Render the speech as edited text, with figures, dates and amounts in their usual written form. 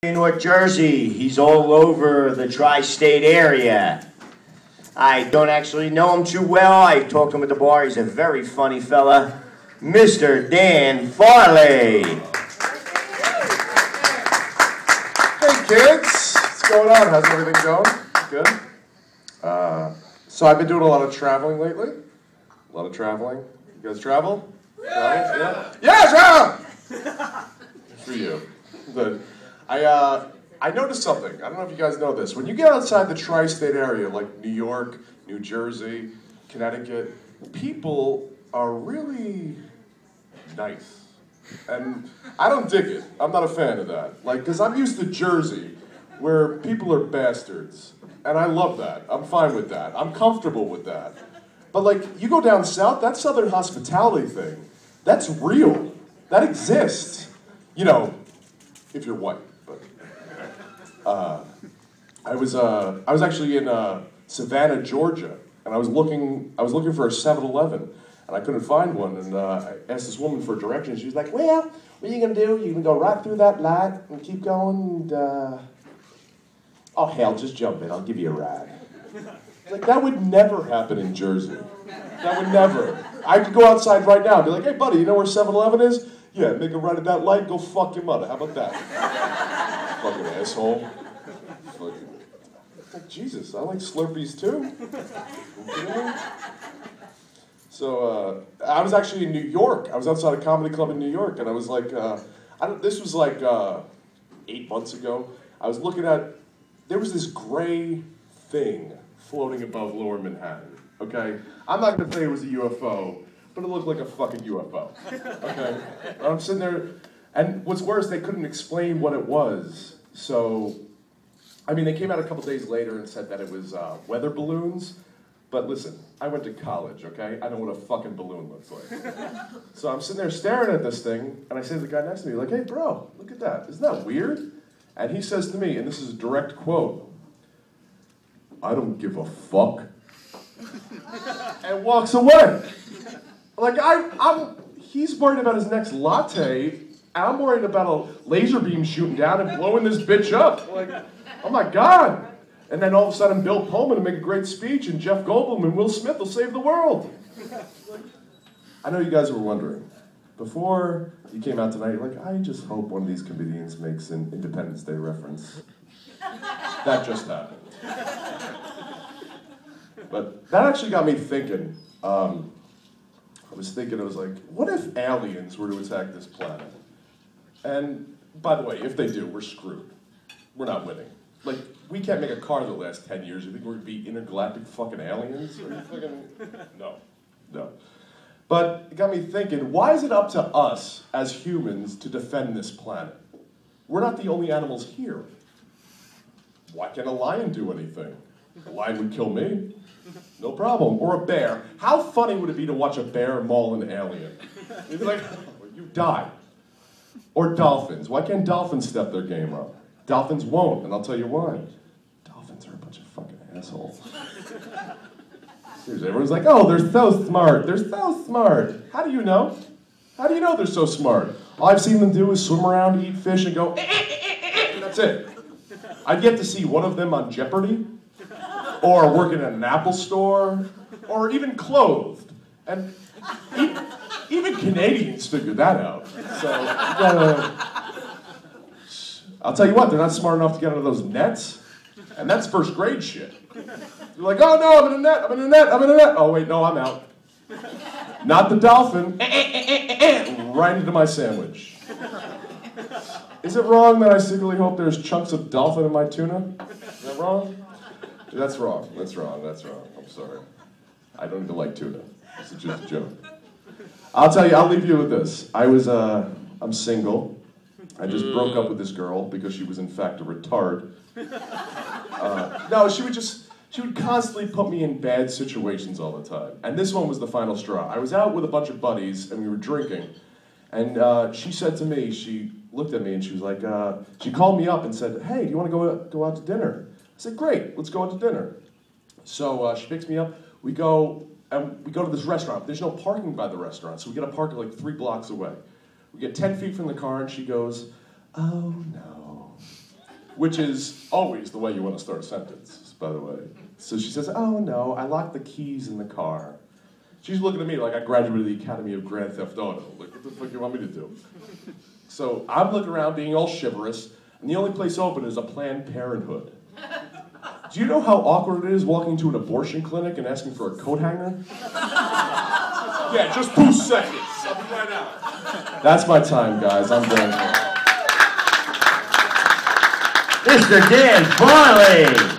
In North Jersey, he's all over the tri-state area. I don't actually know him too well. I talked to him at the bar. He's a very funny fella, Mr. Dan Farley. Hey kids, what's going on? How's everything going? Good. So I've been doing a lot of traveling lately. A lot of traveling. You guys travel? Yeah. Yeah, travel. Good for you. Good. I noticed something. I don't know if you guys know this. When you get outside the tri-state area, like New York, New Jersey, Connecticut, people are really nice. And I don't dig it. I'm not a fan of that. Like, because I'm used to Jersey, where people are bastards. And I love that. I'm fine with that. I'm comfortable with that. But like, you go down south, that southern hospitality thing, that's real. That exists. You know, if you're white. I was actually in Savannah, Georgia, and I was looking for a 7-Eleven, and I couldn't find one, and I asked this woman for directions. She was like, well, what are you gonna do? You can go right through that light and keep going, and oh hell, just jump in, I'll give you a ride. Like, that would never happen in Jersey. That would never. I could go outside right now and be like, hey buddy, you know where 7-Eleven is? Yeah, make a right at that light, go fuck your mother. How about that? Fucking asshole. Fucking. Like, Jesus, I like Slurpees too. So, I was actually in New York. I was outside a comedy club in New York, and I was like, this was like 8 months ago. I was looking at, there was this gray thing floating above Lower Manhattan, okay? I'm not gonna say it was a UFO, but it looked like a fucking UFO, okay? And I'm sitting there, and what's worse, they couldn't explain what it was. So, I mean, they came out a couple days later and said that it was weather balloons, but listen, I went to college, okay? I know what a fucking balloon looks like. So I'm sitting there staring at this thing, and I say to the guy next to me, like, hey bro, look at that, isn't that weird? And he says to me, and this is a direct quote, I don't give a fuck, and walks away. Like, he's worried about his next latte, I'm worried about a laser beam shooting down and blowing this bitch up. Like, oh my God. And then all of a sudden Bill Pullman will make a great speech and Jeff Goldblum and Will Smith will save the world. I know you guys were wondering. Before you came out tonight, you're like, I just hope one of these comedians makes an Independence Day reference. That just happened. But that actually got me thinking. I was like, what if aliens were to attack this planet? And, by the way, if they do, we're screwed. We're not winning. Like, we can't make a car that lasts 10 years. You think we're gonna be intergalactic fucking aliens? Are you fucking... No. But it got me thinking, why is it up to us, as humans, to defend this planet? We're not the only animals here. Why can't a lion do anything? A lion would kill me. No problem. Or a bear. How funny would it be to watch a bear maul an alien? You'd be like, oh, you die. Or dolphins. Why can't dolphins step their game up? Dolphins won't, and I'll tell you why. Dolphins are a bunch of fucking assholes. Seriously, everyone's like, oh, they're so smart. They're so smart. How do you know? How do you know they're so smart? All I've seen them do is swim around, eat fish, and go, and that's it. I've yet to see one of them on Jeopardy, or working at an Apple store, or even clothed. And even Canadians figured that out. So, I'll tell you what, they're not smart enough to get out of those nets, and that's first grade shit. You're like, oh no, I'm in a net, I'm in a net, I'm in a net. Oh wait, no, I'm out. Not the dolphin, right into my sandwich. Is it wrong that I secretly hope there's chunks of dolphin in my tuna? Is that wrong? That's wrong, that's wrong, that's wrong. I'm sorry. I don't even like tuna. This is just a joke. I'll tell you, I'll leave you with this. I'm single. I just broke up with this girl because she was in fact a retard. No, she would constantly put me in bad situations all the time. And this one was the final straw. I was out with a bunch of buddies and we were drinking. And she said to me, she looked at me and she was like, she called me up and said, hey, do you want to go out to dinner? I said, great, let's go out to dinner. So she picks me up, we go to this restaurant. There's no parking by the restaurant, so we get a park like 3 blocks away. We get 10 feet from the car and she goes, oh no. which is always the way you want to start a sentence, by the way. So she says, oh no, I locked the keys in the car. She's looking at me like I graduated the Academy of Grand Theft Auto. Like, what the fuck do you want me to do? So I'm looking around being all chivalrous, and the only place open is a Planned Parenthood. Do you know how awkward it is walking to an abortion clinic and asking for a coat hanger? Yeah, just 2 seconds. I'll be right out. That's my time, guys. I'm done. Mr. Dan Farley.